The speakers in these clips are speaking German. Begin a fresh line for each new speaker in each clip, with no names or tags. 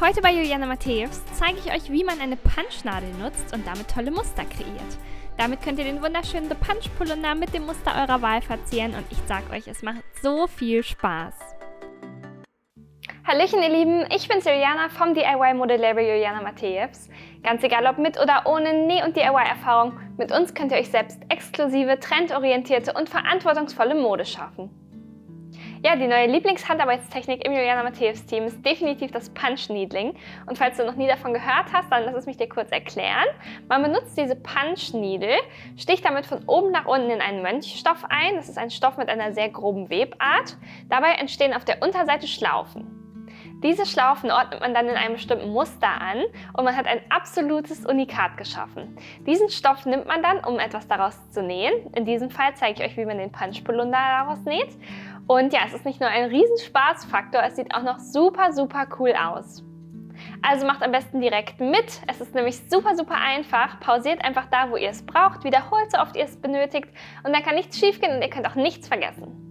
Heute bei Juliana Matthäus zeige ich euch, wie man eine Punchnadel nutzt und damit tolle Muster kreiert. Damit könnt ihr den wunderschönen The Punch Polunder mit dem Muster eurer Wahl verzieren und ich sag euch, es macht so viel Spaß.
Hallöchen ihr Lieben, ich bin's Juliana vom DIY-Modelabel Juliana Matthäus. Ganz egal ob mit oder ohne Näh- und DIY-Erfahrung, mit uns könnt ihr euch selbst exklusive, trendorientierte und verantwortungsvolle Mode schaffen. Ja, die neue Lieblingshandarbeitstechnik im Juliana Matthäus Team ist definitiv das Punch Needling. Und falls du noch nie davon gehört hast, dann lass es mich dir kurz erklären. Man benutzt diese Punch Needle, sticht damit von oben nach unten in einen Mönchstoff ein. Das ist ein Stoff mit einer sehr groben Webart. Dabei entstehen auf der Unterseite Schlaufen. Diese Schlaufen ordnet man dann in einem bestimmten Muster an und man hat ein absolutes Unikat geschaffen. Diesen Stoff nimmt man dann, um etwas daraus zu nähen. In diesem Fall zeige ich euch, wie man den Punch Polunder daraus näht. Und ja, es ist nicht nur ein riesen Spaßfaktor, es sieht auch noch super cool aus. Also macht am besten direkt mit. Es ist nämlich super einfach. Pausiert einfach da, wo ihr es braucht, wiederholt so oft ihr es benötigt und dann kann nichts schief gehen und ihr könnt auch nichts vergessen.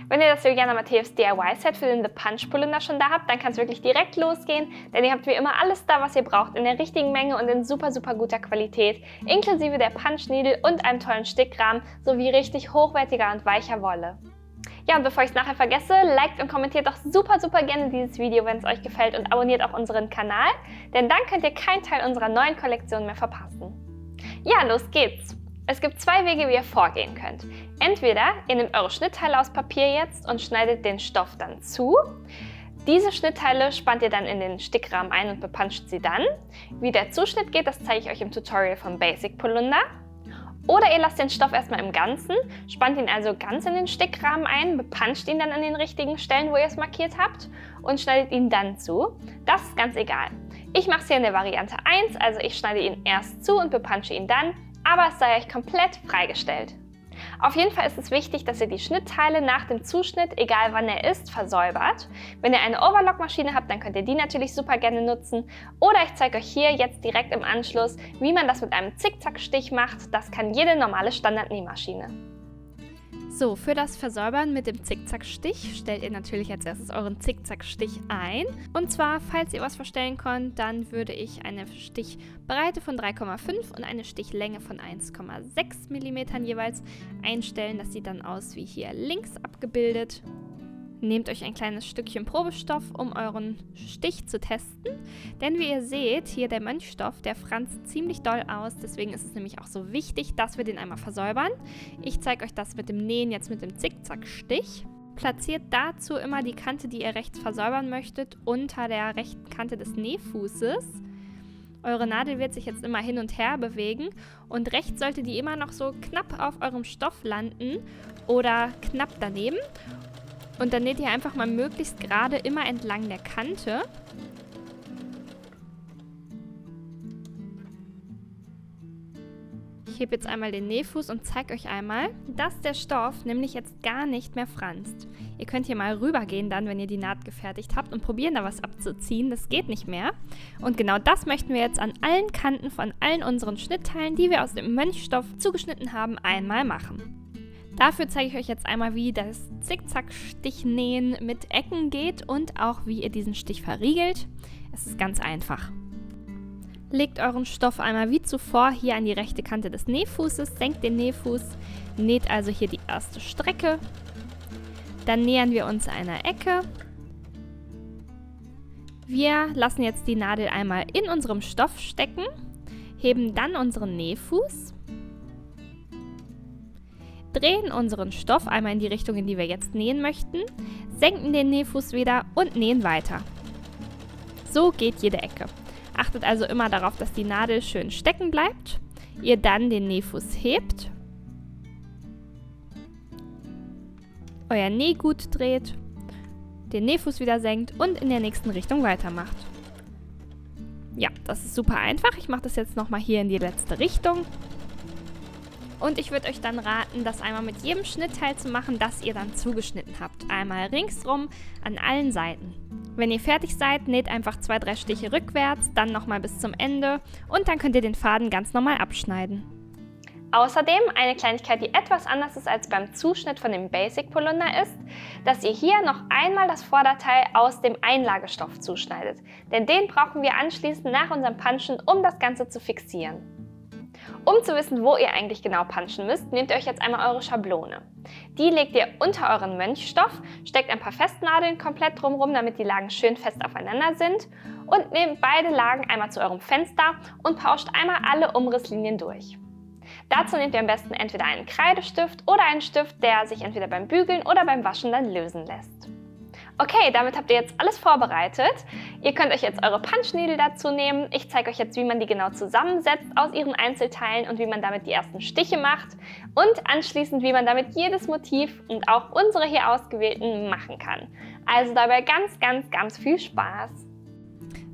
Wenn ihr das Juliana Matthäus DIY-Set für den The Punch Polunder schon da habt, dann kann es wirklich direkt losgehen, denn ihr habt wie immer alles da, was ihr braucht, in der richtigen Menge und in super guter Qualität, inklusive der Punch Needle und einem tollen Stickrahmen sowie richtig hochwertiger und weicher Wolle. Ja, und bevor ich es nachher vergesse, liked und kommentiert doch super gerne dieses Video, wenn es euch gefällt und abonniert auch unseren Kanal, denn dann könnt ihr keinen Teil unserer neuen Kollektion mehr verpassen. Ja, los geht's! Es gibt zwei Wege, wie ihr vorgehen könnt. Entweder ihr nehmt eure Schnittteile aus Papier jetzt und schneidet den Stoff dann zu. Diese Schnittteile spannt ihr dann in den Stickrahmen ein und bepuncht sie dann. Wie der Zuschnitt geht, das zeige ich euch im Tutorial vom Basic Polunder. Oder ihr lasst den Stoff erstmal im Ganzen, spannt ihn also ganz in den Stickrahmen ein, bepuncht ihn dann an den richtigen Stellen, wo ihr es markiert habt und schneidet ihn dann zu. Das ist ganz egal. Ich mache es hier in der Variante 1, also ich schneide ihn erst zu und bepunche ihn dann, aber es sei euch komplett freigestellt. Auf jeden Fall ist es wichtig, dass ihr die Schnittteile nach dem Zuschnitt, egal wann er ist, versäubert. Wenn ihr eine Overlock-Maschine habt, dann könnt ihr die natürlich super gerne nutzen. Oder ich zeige euch hier jetzt direkt im Anschluss, wie man das mit einem Zickzackstich macht. Das kann jede normale Standard-Nähmaschine.
So, für das Versäubern mit dem Zickzackstich stellt ihr natürlich als erstes euren Zickzackstich ein. Und zwar, falls ihr was verstellen könnt, dann würde ich eine Stichbreite von 3,5 und eine Stichlänge von 1,6 mm jeweils einstellen. Das sieht dann aus wie hier links abgebildet. Nehmt euch ein kleines Stückchen Probestoff, um euren Stich zu testen. Denn wie ihr seht, hier der Mönchstoff, der franzt ziemlich doll aus. Deswegen ist es nämlich auch so wichtig, dass wir den einmal versäubern. Ich zeige euch das mit dem Nähen jetzt mit dem Zickzackstich. Platziert dazu immer die Kante, die ihr rechts versäubern möchtet, unter der rechten Kante des Nähfußes. Eure Nadel wird sich jetzt immer hin und her bewegen und rechts sollte die immer noch so knapp auf eurem Stoff landen oder knapp daneben. Und dann näht ihr einfach mal möglichst gerade immer entlang der Kante. Ich hebe jetzt einmal den Nähfuß und zeige euch einmal, dass der Stoff nämlich jetzt gar nicht mehr franzt. Ihr könnt hier mal rübergehen dann, wenn ihr die Naht gefertigt habt und probieren da was abzuziehen. Das geht nicht mehr. Und genau das möchten wir jetzt an allen Kanten von allen unseren Schnittteilen, die wir aus dem Mönchstoff zugeschnitten haben, einmal machen. Dafür zeige ich euch jetzt einmal, wie das Zickzack-Stichnähen mit Ecken geht und auch wie ihr diesen Stich verriegelt. Es ist ganz einfach. Legt euren Stoff einmal wie zuvor hier an die rechte Kante des Nähfußes, senkt den Nähfuß, näht also hier die erste Strecke. Dann nähern wir uns einer Ecke. Wir lassen jetzt die Nadel einmal in unserem Stoff stecken, heben dann unseren Nähfuß. Drehen unseren Stoff einmal in die Richtung, in die wir jetzt nähen möchten, senken den Nähfuß wieder und nähen weiter. So geht jede Ecke. Achtet also immer darauf, dass die Nadel schön stecken bleibt. Ihr dann den Nähfuß hebt, euer Nähgut dreht, den Nähfuß wieder senkt und in der nächsten Richtung weitermacht. Ja, das ist super einfach. Ich mache das jetzt nochmal hier in die letzte Richtung. Und ich würde euch dann raten, das einmal mit jedem Schnittteil zu machen, das ihr dann zugeschnitten habt. Einmal ringsrum an allen Seiten. Wenn ihr fertig seid, näht einfach 2-3 Stiche rückwärts, dann nochmal bis zum Ende und dann könnt ihr den Faden ganz normal abschneiden.
Außerdem eine Kleinigkeit, die etwas anders ist als beim Zuschnitt von dem Basic Polunder ist, dass ihr hier noch einmal das Vorderteil aus dem Einlagestoff zuschneidet, denn den brauchen wir anschließend nach unserem Punchen, um das Ganze zu fixieren. Um zu wissen, wo ihr eigentlich genau punchen müsst, nehmt ihr euch jetzt einmal eure Schablone. Die legt ihr unter euren Mönchstoff, steckt ein paar Festnadeln komplett drumherum, damit die Lagen schön fest aufeinander sind und nehmt beide Lagen einmal zu eurem Fenster und pauscht einmal alle Umrisslinien durch. Dazu nehmt ihr am besten entweder einen Kreidestift oder einen Stift, der sich entweder beim Bügeln oder beim Waschen dann lösen lässt. Okay, damit habt ihr jetzt alles vorbereitet. Ihr könnt euch jetzt eure Punchnädel dazu nehmen. Ich zeige euch jetzt, wie man die genau zusammensetzt aus ihren Einzelteilen und wie man damit die ersten Stiche macht. Und anschließend, wie man damit jedes Motiv und auch unsere hier ausgewählten machen kann. Also dabei ganz viel Spaß!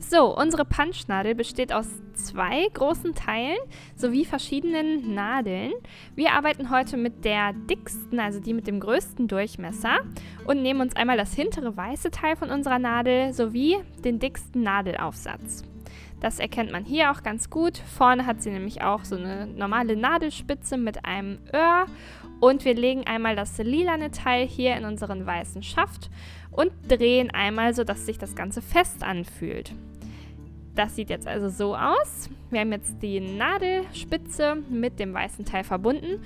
So, unsere Punchnadel besteht aus 2 großen Teilen sowie verschiedenen Nadeln. Wir arbeiten heute mit der dicksten, also die mit dem größten Durchmesser und nehmen uns einmal das hintere weiße Teil von unserer Nadel sowie den dicksten Nadelaufsatz. Das erkennt man hier auch ganz gut. Vorne hat sie nämlich auch so eine normale Nadelspitze mit einem Öhr. Und wir legen einmal das lilane Teil hier in unseren weißen Schaft und drehen einmal, sodass sich das Ganze fest anfühlt. Das sieht jetzt also so aus. Wir haben jetzt die Nadelspitze mit dem weißen Teil verbunden,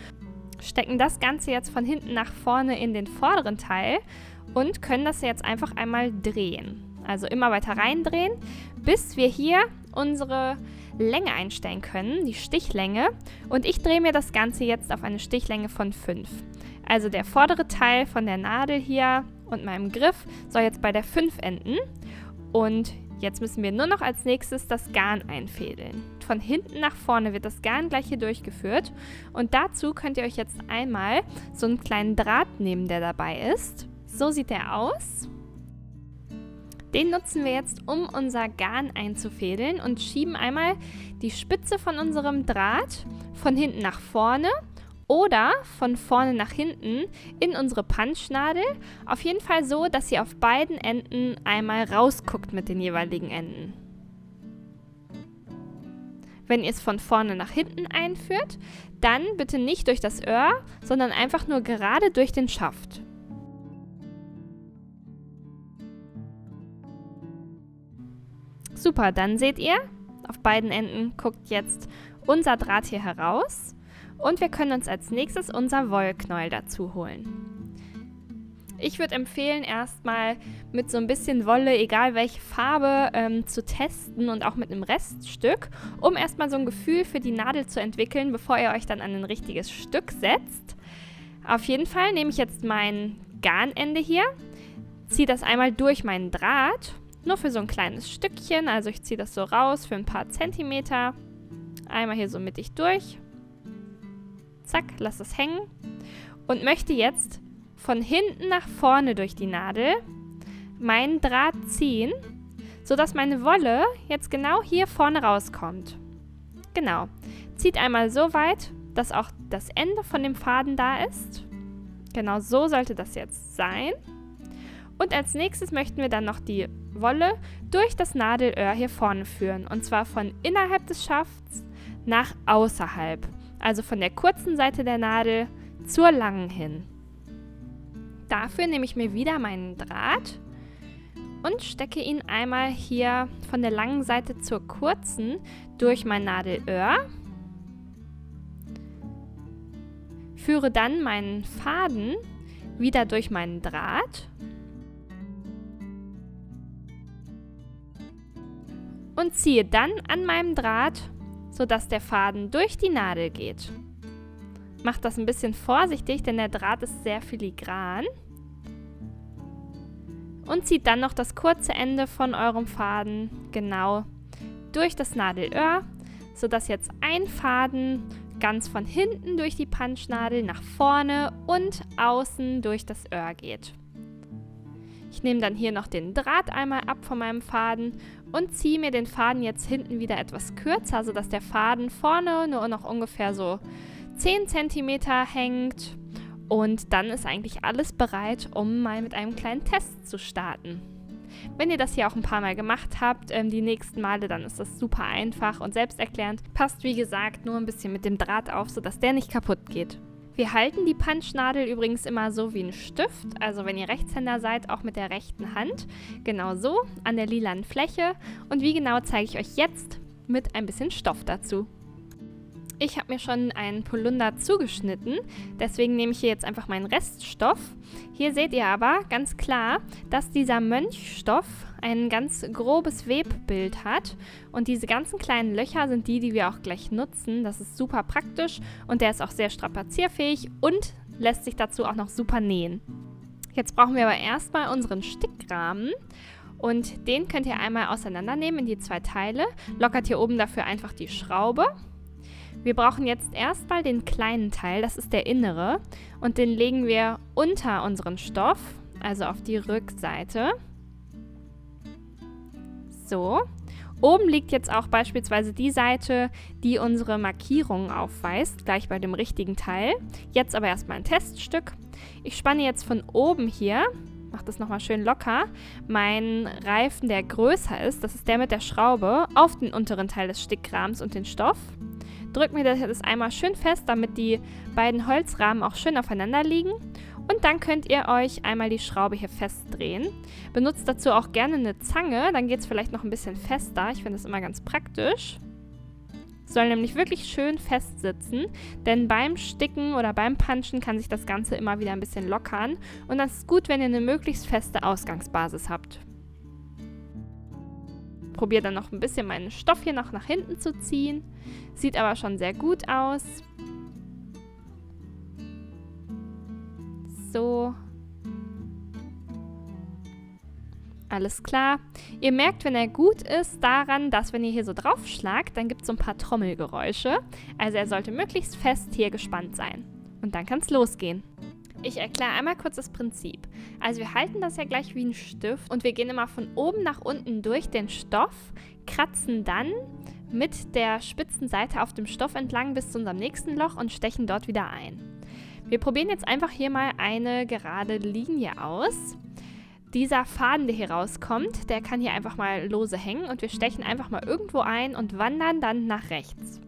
stecken das Ganze jetzt von hinten nach vorne in den vorderen Teil und können das jetzt einfach einmal drehen. Also immer weiter reindrehen, bis wir hier unsere Länge einstellen können, die Stichlänge. Und ich drehe mir das Ganze jetzt auf eine Stichlänge von 5. Also der vordere Teil von der Nadel hier und meinem Griff soll jetzt bei der 5 enden. Und jetzt müssen wir nur noch als nächstes das Garn einfädeln. Von hinten nach vorne wird das Garn gleich hier durchgeführt. Und dazu könnt ihr euch jetzt einmal so einen kleinen Draht nehmen, der dabei ist. So sieht der aus. Den nutzen wir jetzt, um unser Garn einzufädeln und schieben einmal die Spitze von unserem Draht von hinten nach vorne oder von vorne nach hinten in unsere Punchnadel. Auf jeden Fall so, dass sie auf beiden Enden einmal rausguckt mit den jeweiligen Enden. Wenn ihr es von vorne nach hinten einführt, dann bitte nicht durch das Öhr, sondern einfach nur gerade durch den Schaft. Super, dann seht ihr, auf beiden Enden guckt jetzt unser Draht hier heraus und wir können uns als nächstes unser Wollknäuel dazu holen. Ich würde empfehlen, erstmal mit so ein bisschen Wolle, egal welche Farbe, zu testen und auch mit einem Reststück, um erstmal so ein Gefühl für die Nadel zu entwickeln, bevor ihr euch dann an ein richtiges Stück setzt. Auf jeden Fall nehme ich jetzt mein Garnende hier, ziehe das einmal durch meinen Draht. Nur für so ein kleines Stückchen, also ich ziehe das so raus für ein paar Zentimeter. Einmal hier so mittig durch. Zack, lass es hängen. Und möchte jetzt von hinten nach vorne durch die Nadel meinen Draht ziehen, sodass meine Wolle jetzt genau hier vorne rauskommt. Genau. Zieht einmal so weit, dass auch das Ende von dem Faden da ist. Genau so sollte das jetzt sein. Und als nächstes möchten wir dann noch die Wolle durch das Nadelöhr hier vorne führen. Und zwar von innerhalb des Schafts nach außerhalb. Also von der kurzen Seite der Nadel zur langen hin. Dafür nehme ich mir wieder meinen Draht und stecke ihn einmal hier von der langen Seite zur kurzen durch mein Nadelöhr. Führe dann meinen Faden wieder durch meinen Draht. Und ziehe dann an meinem Draht, sodass der Faden durch die Nadel geht. Macht das ein bisschen vorsichtig, denn der Draht ist sehr filigran. Und zieht dann noch das kurze Ende von eurem Faden genau durch das Nadelöhr, sodass jetzt ein Faden ganz von hinten durch die Punchnadel nach vorne und außen durch das Öhr geht. Ich nehme dann hier noch den Draht einmal ab von meinem Faden und ziehe mir den Faden jetzt hinten wieder etwas kürzer, sodass der Faden vorne nur noch ungefähr so 10 cm hängt. Und dann ist eigentlich alles bereit, um mal mit einem kleinen Test zu starten. Wenn ihr das hier auch ein paar Mal gemacht habt, die nächsten Male, dann ist das super einfach und selbsterklärend. Passt, wie gesagt, nur ein bisschen mit dem Draht auf, sodass der nicht kaputt geht. Wir halten die Punschnadel übrigens immer so wie ein Stift, also wenn ihr Rechtshänder seid, auch mit der rechten Hand. Genau so, an der lilanen Fläche. Und wie genau zeige ich euch jetzt mit ein bisschen Stoff dazu. Ich habe mir schon einen Polunder zugeschnitten, deswegen nehme ich hier jetzt einfach meinen Reststoff. Hier seht ihr aber ganz klar, dass dieser Mönchstoff ein ganz grobes Webbild hat und diese ganzen kleinen Löcher sind die wir auch gleich nutzen. Das ist super praktisch und der ist auch sehr strapazierfähig und lässt sich dazu auch noch super nähen. Jetzt brauchen wir aber erstmal unseren Stickrahmen. Und den könnt ihr einmal auseinandernehmen in die 2 Teile. Lockert hier oben dafür einfach die Schraube. Wir brauchen jetzt erstmal den kleinen Teil, das ist der innere. Und den legen wir unter unseren Stoff, also auf die Rückseite. So. Oben liegt jetzt auch beispielsweise die Seite, die unsere Markierungen aufweist, gleich bei dem richtigen Teil. Jetzt aber erstmal ein Teststück. Ich spanne jetzt von oben hier, mache das nochmal schön locker, meinen Reifen, der größer ist, das ist der mit der Schraube, auf den unteren Teil des Stickrahmens und den Stoff. Drückt mir das einmal schön fest, damit die beiden Holzrahmen auch schön aufeinander liegen. Und dann könnt ihr euch einmal die Schraube hier festdrehen. Benutzt dazu auch gerne eine Zange, dann geht es vielleicht noch ein bisschen fester. Ich finde das immer ganz praktisch. Soll nämlich wirklich schön fest sitzen, denn beim Sticken oder beim Punchen kann sich das Ganze immer wieder ein bisschen lockern. Und das ist gut, wenn ihr eine möglichst feste Ausgangsbasis habt. Probiere dann noch ein bisschen meinen Stoff hier noch nach hinten zu ziehen. Sieht aber schon sehr gut aus. So. Alles klar. Ihr merkt, wenn er gut ist, daran, dass wenn ihr hier so draufschlagt, dann gibt es so ein paar Trommelgeräusche. Also er sollte möglichst fest hier gespannt sein. Und dann kann es losgehen. Ich erkläre einmal kurz das Prinzip. Also wir halten das ja gleich wie ein Stift und wir gehen immer von oben nach unten durch den Stoff, kratzen dann mit der spitzen Seite auf dem Stoff entlang bis zu unserem nächsten Loch und stechen dort wieder ein. Wir probieren jetzt einfach hier mal eine gerade Linie aus. Dieser Faden, der hier rauskommt, der kann hier einfach mal lose hängen und wir stechen einfach mal irgendwo ein und wandern dann nach rechts.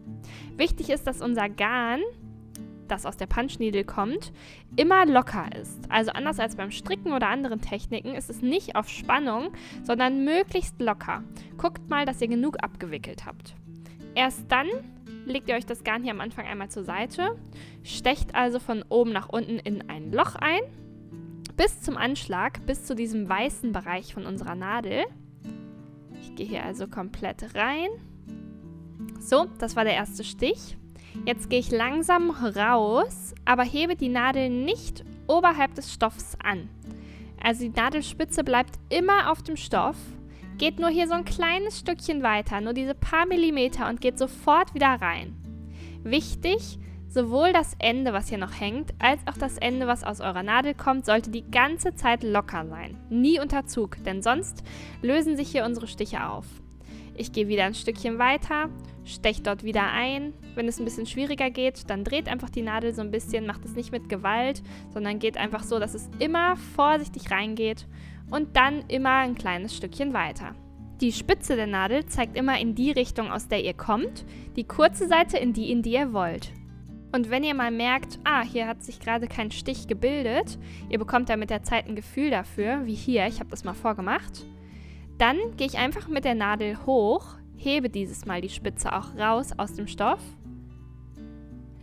Wichtig ist, dass unser Garn, das aus der Punch Needle kommt, immer locker ist. Also anders als beim Stricken oder anderen Techniken ist es nicht auf Spannung, sondern möglichst locker. Guckt mal, dass ihr genug abgewickelt habt. Erst dann legt ihr euch das Garn hier am Anfang einmal zur Seite, stecht also von oben nach unten in ein Loch ein, bis zum Anschlag, bis zu diesem weißen Bereich von unserer Nadel. Ich gehe hier also komplett rein. So, das war der erste Stich. Jetzt gehe ich langsam raus, aber hebe die Nadel nicht oberhalb des Stoffs an. Also die Nadelspitze bleibt immer auf dem Stoff, geht nur hier so ein kleines Stückchen weiter, nur diese paar Millimeter und geht sofort wieder rein. Wichtig, sowohl das Ende, was hier noch hängt, als auch das Ende, was aus eurer Nadel kommt, sollte die ganze Zeit locker sein. Nie unter Zug, denn sonst lösen sich hier unsere Stiche auf. Ich gehe wieder ein Stückchen weiter, steche dort wieder ein. Wenn es ein bisschen schwieriger geht, dann dreht einfach die Nadel so ein bisschen, macht es nicht mit Gewalt, sondern geht einfach so, dass es immer vorsichtig reingeht und dann immer ein kleines Stückchen weiter. Die Spitze der Nadel zeigt immer in die Richtung, aus der ihr kommt, die kurze Seite in die ihr wollt. Und wenn ihr mal merkt, hier hat sich gerade kein Stich gebildet, ihr bekommt da mit der Zeit ein Gefühl dafür, wie hier, ich habe das mal vorgemacht, dann gehe ich einfach mit der Nadel hoch, hebe dieses Mal die Spitze auch raus aus dem Stoff,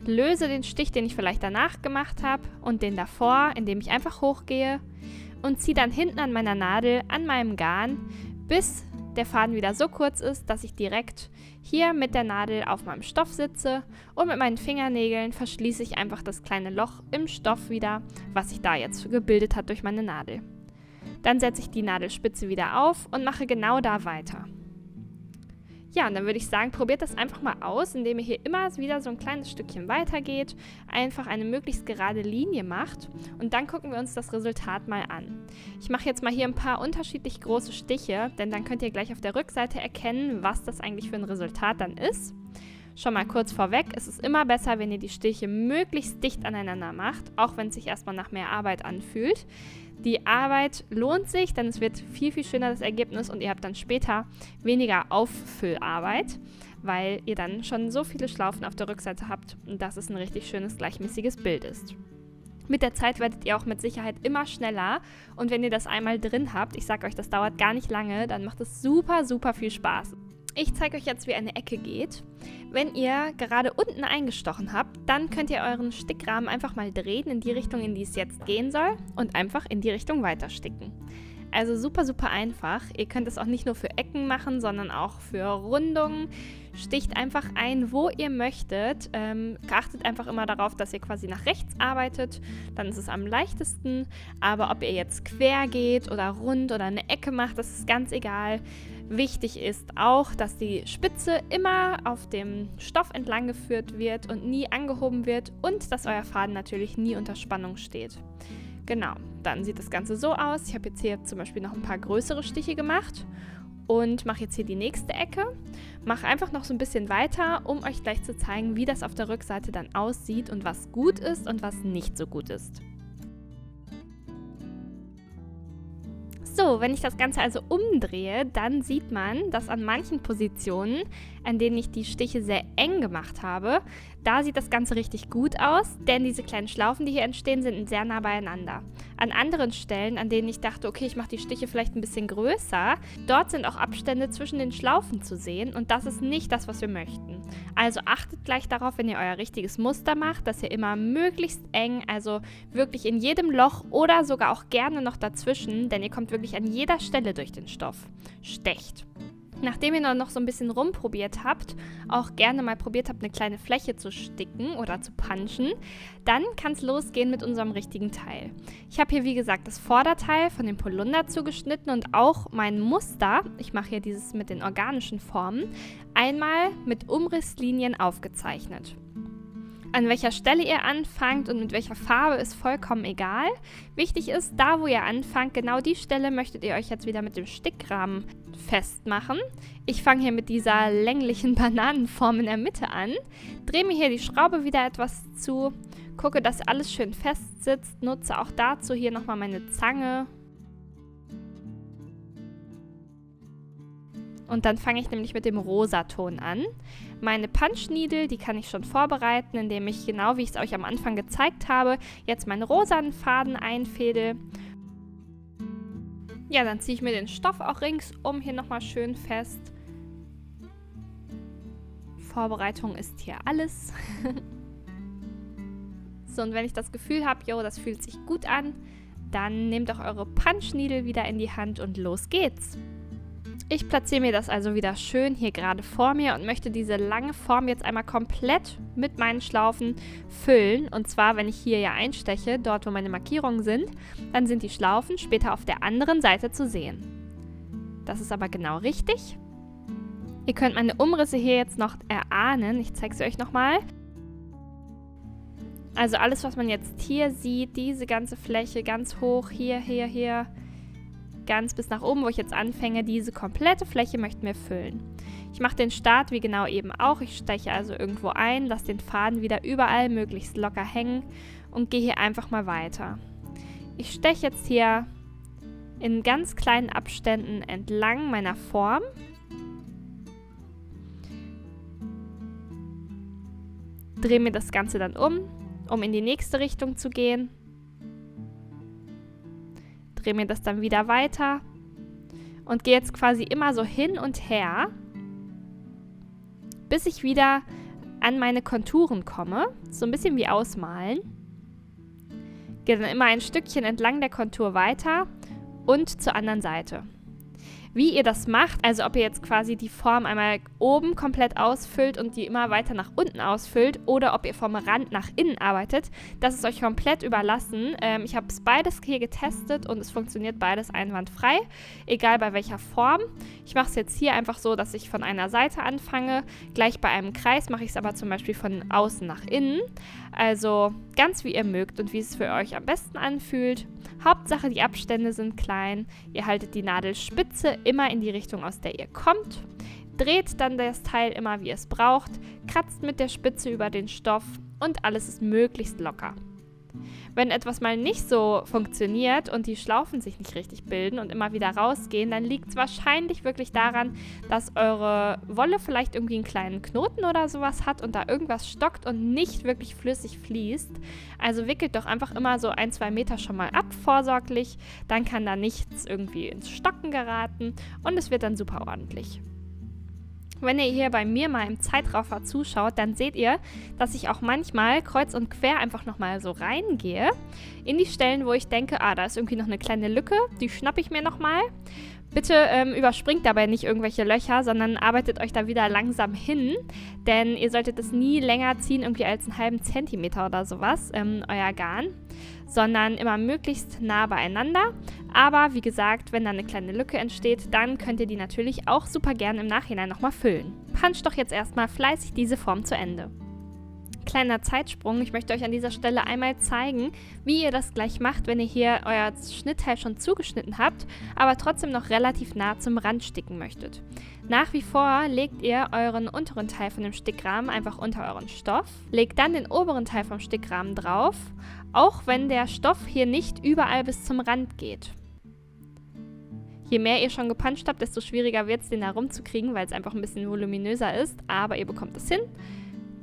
löse den Stich, den ich vielleicht danach gemacht habe und den davor, indem ich einfach hochgehe und ziehe dann hinten an meiner Nadel, an meinem Garn, bis der Faden wieder so kurz ist, dass ich direkt hier mit der Nadel auf meinem Stoff sitze und mit meinen Fingernägeln verschließe ich einfach das kleine Loch im Stoff wieder, was sich da jetzt gebildet hat durch meine Nadel. Dann setze ich die Nadelspitze wieder auf und mache genau da weiter. Ja, und dann würde ich sagen, probiert das einfach mal aus, indem ihr hier immer wieder so ein kleines Stückchen weitergeht, einfach eine möglichst gerade Linie macht und dann gucken wir uns das Resultat mal an. Ich mache jetzt mal hier ein paar unterschiedlich große Stiche, denn dann könnt ihr gleich auf der Rückseite erkennen, was das eigentlich für ein Resultat dann ist. Schon mal kurz vorweg, es ist immer besser, wenn ihr die Stiche möglichst dicht aneinander macht, auch wenn es sich erstmal nach mehr Arbeit anfühlt. Die Arbeit lohnt sich, denn es wird viel, viel schöner das Ergebnis und ihr habt dann später weniger Auffüllarbeit, weil ihr dann schon so viele Schlaufen auf der Rückseite habt und dass es ein richtig schönes, gleichmäßiges Bild ist. Mit der Zeit werdet ihr auch mit Sicherheit immer schneller und wenn ihr das einmal drin habt, ich sage euch, das dauert gar nicht lange, dann macht es super, super viel Spaß. Ich zeige euch jetzt, wie eine Ecke geht. Wenn ihr gerade unten eingestochen habt, dann könnt ihr euren Stickrahmen einfach mal drehen in die Richtung, in die es jetzt gehen soll und einfach in die Richtung weiter sticken. Also super, super einfach. Ihr könnt es auch nicht nur für Ecken machen, sondern auch für Rundungen. Sticht einfach ein, wo ihr möchtet. Achtet einfach immer darauf, dass ihr quasi nach rechts arbeitet. Dann ist es am leichtesten. Aber ob ihr jetzt quer geht oder rund oder eine Ecke macht, das ist ganz egal. Wichtig ist auch, dass die Spitze immer auf dem Stoff entlang geführt wird und nie angehoben wird und dass euer Faden natürlich nie unter Spannung steht. Genau, dann sieht das Ganze so aus. Ich habe jetzt hier zum Beispiel noch ein paar größere Stiche gemacht und mache jetzt hier die nächste Ecke. Mache einfach noch so ein bisschen weiter, um euch gleich zu zeigen, wie das auf der Rückseite dann aussieht und was gut ist und was nicht so gut ist. So, wenn ich das Ganze also umdrehe, dann sieht man, dass an manchen Positionen, an denen ich die Stiche sehr eng gemacht habe, da sieht das Ganze richtig gut aus, denn diese kleinen Schlaufen, die hier entstehen, sind sehr nah beieinander. An anderen Stellen, an denen ich dachte, okay, ich mache die Stiche vielleicht ein bisschen größer, dort sind auch Abstände zwischen den Schlaufen zu sehen und das ist nicht das, was wir möchten. Also achtet gleich darauf, wenn ihr euer richtiges Muster macht, dass ihr immer möglichst eng, also wirklich in jedem Loch oder sogar auch gerne noch dazwischen, denn ihr kommt wirklich an jeder Stelle durch den Stoff, stecht. Nachdem ihr noch so ein bisschen rumprobiert habt, auch gerne mal probiert habt, eine kleine Fläche zu sticken oder zu punchen, dann kann es losgehen mit unserem richtigen Teil. Ich habe hier, wie gesagt, das Vorderteil von dem Polunder zugeschnitten und auch mein Muster, ich mache hier dieses mit den organischen Formen, einmal mit Umrisslinien aufgezeichnet. An welcher Stelle ihr anfangt und mit welcher Farbe ist vollkommen egal. Wichtig ist, da wo ihr anfangt, genau die Stelle möchtet ihr euch jetzt wieder mit dem Stickrahmen festmachen. Ich fange hier mit dieser länglichen Bananenform in der Mitte an, drehe mir hier die Schraube wieder etwas zu, gucke, dass alles schön fest sitzt, nutze auch dazu hier nochmal meine Zange. Und dann fange ich nämlich mit dem Rosaton an. Meine Punch Needle, die kann ich schon vorbereiten, indem ich, genau wie ich es euch am Anfang gezeigt habe, jetzt meinen rosanen Faden einfädel. Ja, dann ziehe ich mir den Stoff auch ringsum hier nochmal schön fest. Vorbereitung ist hier alles. So, und wenn ich das Gefühl habe, jo, das fühlt sich gut an, dann nehmt auch eure Punch Needle wieder in die Hand und los geht's. Ich platziere mir das also wieder schön hier gerade vor mir und möchte diese lange Form jetzt einmal komplett mit meinen Schlaufen füllen. Und zwar, wenn ich hier ja einsteche, dort wo meine Markierungen sind, dann sind die Schlaufen später auf der anderen Seite zu sehen. Das ist aber genau richtig. Ihr könnt meine Umrisse hier jetzt noch erahnen. Ich zeige sie euch nochmal. Also alles, was man jetzt hier sieht, diese ganze Fläche ganz hoch, hier, ganz bis nach oben, wo ich jetzt anfange, diese komplette Fläche möchten wir füllen. Ich mache den Start wie genau eben auch. Ich steche also irgendwo ein, lasse den Faden wieder überall möglichst locker hängen und gehe hier einfach mal weiter. Ich steche jetzt hier in ganz kleinen Abständen entlang meiner Form. Drehe mir das Ganze dann um in die nächste Richtung zu gehen. Drehe mir das dann wieder weiter und gehe jetzt quasi immer so hin und her, bis ich wieder an meine Konturen komme, so ein bisschen wie ausmalen. Gehe dann immer ein Stückchen entlang der Kontur weiter und zur anderen Seite. Wie ihr das macht, also ob ihr jetzt quasi die Form einmal oben komplett ausfüllt und die immer weiter nach unten ausfüllt oder ob ihr vom Rand nach innen arbeitet, das ist euch komplett überlassen. Ich habe es beides hier getestet und es funktioniert beides einwandfrei, egal bei welcher Form. Ich mache es jetzt hier einfach so, dass ich von einer Seite anfange. Gleich bei einem Kreis mache ich es aber zum Beispiel von außen nach innen. Also ganz wie ihr mögt und wie es für euch am besten anfühlt. Hauptsache die Abstände sind klein. Ihr haltet die Nadelspitze immer in die Richtung, aus der ihr kommt. Dreht dann das Teil immer, wie ihr es braucht. Kratzt mit der Spitze über den Stoff und alles ist möglichst locker. Wenn etwas mal nicht so funktioniert und die Schlaufen sich nicht richtig bilden und immer wieder rausgehen, dann liegt es wahrscheinlich wirklich daran, dass eure Wolle vielleicht irgendwie einen kleinen Knoten oder sowas hat und da irgendwas stockt und nicht wirklich flüssig fließt. Also wickelt doch einfach immer so 1-2 Meter schon mal ab, vorsorglich. Dann kann da nichts irgendwie ins Stocken geraten und es wird dann super ordentlich. Wenn ihr hier bei mir mal im Zeitraffer zuschaut, dann seht ihr, dass ich auch manchmal kreuz und quer einfach nochmal so reingehe in die Stellen, wo ich denke, da ist irgendwie noch eine kleine Lücke, die schnappe ich mir nochmal. Bitte überspringt dabei nicht irgendwelche Löcher, sondern arbeitet euch da wieder langsam hin, denn ihr solltet es nie länger ziehen, irgendwie als einen halben Zentimeter oder sowas, euer Garn, sondern immer möglichst nah beieinander. Aber wie gesagt, wenn da eine kleine Lücke entsteht, dann könnt ihr die natürlich auch super gern im Nachhinein nochmal füllen. Puncht doch jetzt erstmal fleißig diese Form zu Ende. Kleiner Zeitsprung, ich möchte euch an dieser Stelle einmal zeigen, wie ihr das gleich macht, wenn ihr hier euer Schnittteil schon zugeschnitten habt, aber trotzdem noch relativ nah zum Rand sticken möchtet. Nach wie vor legt ihr euren unteren Teil von dem Stickrahmen einfach unter euren Stoff, legt dann den oberen Teil vom Stickrahmen drauf, auch wenn der Stoff hier nicht überall bis zum Rand geht. Je mehr ihr schon gepuncht habt, desto schwieriger wird es, den da rumzukriegen, weil es einfach ein bisschen voluminöser ist, aber ihr bekommt es hin.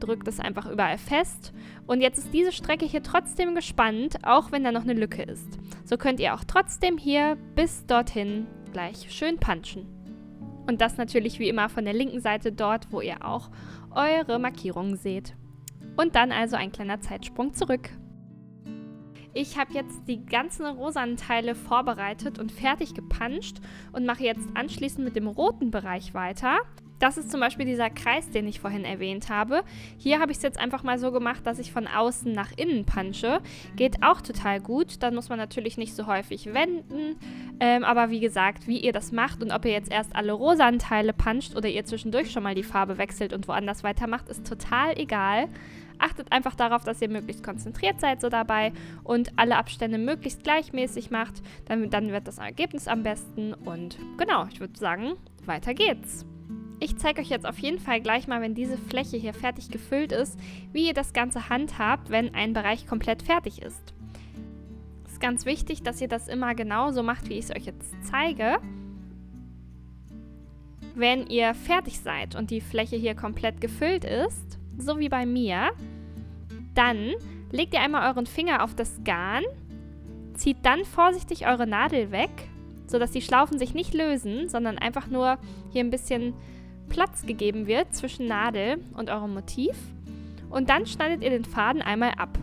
Drückt es einfach überall fest. Und jetzt ist diese Strecke hier trotzdem gespannt, auch wenn da noch eine Lücke ist. So könnt ihr auch trotzdem hier bis dorthin gleich schön punchen. Und das natürlich wie immer von der linken Seite dort, wo ihr auch eure Markierungen seht. Und dann also ein kleiner Zeitsprung zurück. Ich habe jetzt die ganzen rosanen Teile vorbereitet und fertig gepuncht und mache jetzt anschließend mit dem roten Bereich weiter. Das ist zum Beispiel dieser Kreis, den ich vorhin erwähnt habe. Hier habe ich es jetzt einfach mal so gemacht, dass ich von außen nach innen punche. Geht auch total gut. Dann muss man natürlich nicht so häufig wenden. Aber wie gesagt, wie ihr das macht und ob ihr jetzt erst alle rosanen Teile puncht oder ihr zwischendurch schon mal die Farbe wechselt und woanders weitermacht, ist total egal. Achtet einfach darauf, dass ihr möglichst konzentriert seid so dabei und alle Abstände möglichst gleichmäßig macht. Dann wird das Ergebnis am besten. Und genau, ich würde sagen, weiter geht's. Ich zeige euch jetzt auf jeden Fall gleich mal, wenn diese Fläche hier fertig gefüllt ist, wie ihr das Ganze handhabt, wenn ein Bereich komplett fertig ist. Es ist ganz wichtig, dass ihr das immer genau so macht, wie ich es euch jetzt zeige. Wenn ihr fertig seid und die Fläche hier komplett gefüllt ist, so wie bei mir, dann legt ihr einmal euren Finger auf das Garn, zieht dann vorsichtig eure Nadel weg, sodass die Schlaufen sich nicht lösen, sondern einfach nur hier ein bisschen Platz gegeben wird zwischen Nadel und eurem Motiv. Und dann schneidet ihr den Faden einmal ab.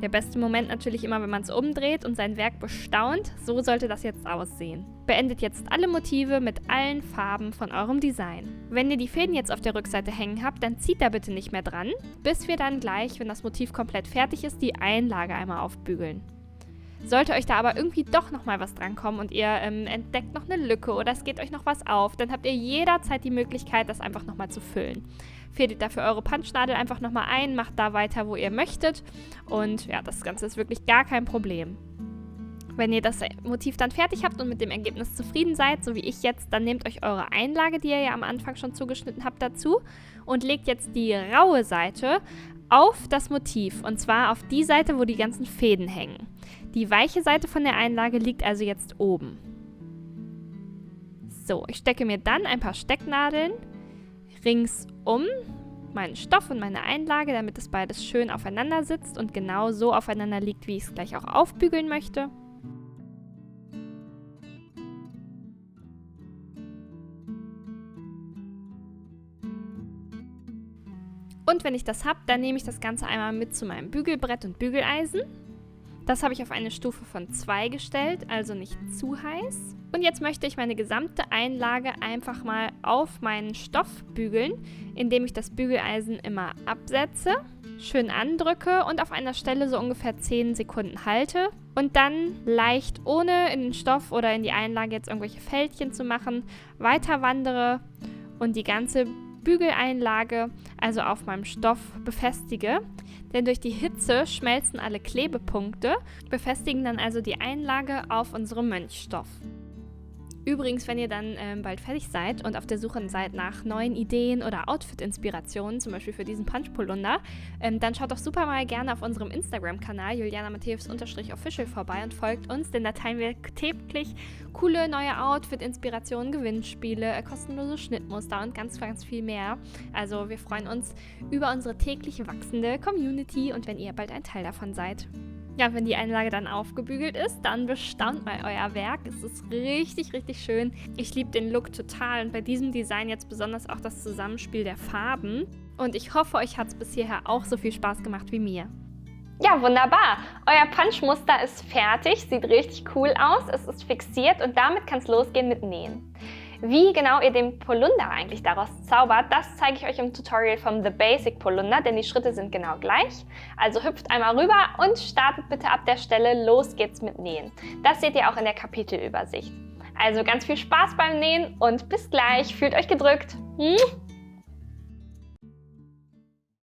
Der beste Moment natürlich immer, wenn man es umdreht und sein Werk bestaunt. So sollte das jetzt aussehen. Beendet jetzt alle Motive mit allen Farben von eurem Design. Wenn ihr die Fäden jetzt auf der Rückseite hängen habt, dann zieht da bitte nicht mehr dran, bis wir dann gleich, wenn das Motiv komplett fertig ist, die Einlage einmal aufbügeln. Sollte euch da aber irgendwie doch nochmal was drankommen und ihr entdeckt noch eine Lücke oder es geht euch noch was auf, dann habt ihr jederzeit die Möglichkeit, das einfach nochmal zu füllen. Fädelt dafür eure Punchnadel einfach nochmal ein, macht da weiter, wo ihr möchtet und ja, das Ganze ist wirklich gar kein Problem. Wenn ihr das Motiv dann fertig habt und mit dem Ergebnis zufrieden seid, so wie ich jetzt, dann nehmt euch eure Einlage, die ihr ja am Anfang schon zugeschnitten habt, dazu und legt jetzt die raue Seite auf das Motiv und zwar auf die Seite, wo die ganzen Fäden hängen. Die weiche Seite von der Einlage liegt also jetzt oben. So, ich stecke mir dann ein paar Stecknadeln ringsum meinen Stoff und meine Einlage, damit das beides schön aufeinander sitzt und genau so aufeinander liegt, wie ich es gleich auch aufbügeln möchte. Und wenn ich das habe, dann nehme ich das Ganze einmal mit zu meinem Bügelbrett und Bügeleisen. Das habe ich auf eine Stufe von 2 gestellt, also nicht zu heiß. Und jetzt möchte ich meine gesamte Einlage einfach mal auf meinen Stoff bügeln, indem ich das Bügeleisen immer absetze, schön andrücke und auf einer Stelle so ungefähr 10 Sekunden halte und dann leicht, ohne in den Stoff oder in die Einlage jetzt irgendwelche Fältchen zu machen, weiter wandere und die ganze Bügeleinlage also auf meinem Stoff befestige. Denn durch die Hitze schmelzen alle Klebepunkte, befestigen dann also die Einlage auf unserem Mönchstoff. Übrigens, wenn ihr dann bald fertig seid und auf der Suche seid nach neuen Ideen oder Outfit-Inspirationen, zum Beispiel für diesen Punch-Polunder, dann schaut doch super mal gerne auf unserem Instagram-Kanal julianamatthäus_official vorbei und folgt uns, denn da teilen wir täglich coole neue Outfit-Inspirationen, Gewinnspiele, kostenlose Schnittmuster und ganz, ganz viel mehr. Also wir freuen uns über unsere täglich wachsende Community und wenn ihr bald ein Teil davon seid. Ja, wenn die Einlage dann aufgebügelt ist, dann bestaunt mal euer Werk. Es ist richtig, richtig schön. Ich liebe den Look total und bei diesem Design jetzt besonders auch das Zusammenspiel der Farben. Und ich hoffe, euch hat es bis hierher auch so viel Spaß gemacht wie mir.
Ja, wunderbar. Euer Punchmuster ist fertig, sieht richtig cool aus, es ist fixiert und damit kann es losgehen mit Nähen. Wie genau ihr den Polunder eigentlich daraus zaubert, das zeige ich euch im Tutorial vom The Basic Polunder, denn die Schritte sind genau gleich. Also hüpft einmal rüber und startet bitte ab der Stelle, los geht's mit Nähen. Das seht ihr auch in der Kapitelübersicht. Also ganz viel Spaß beim Nähen und bis gleich, fühlt euch gedrückt.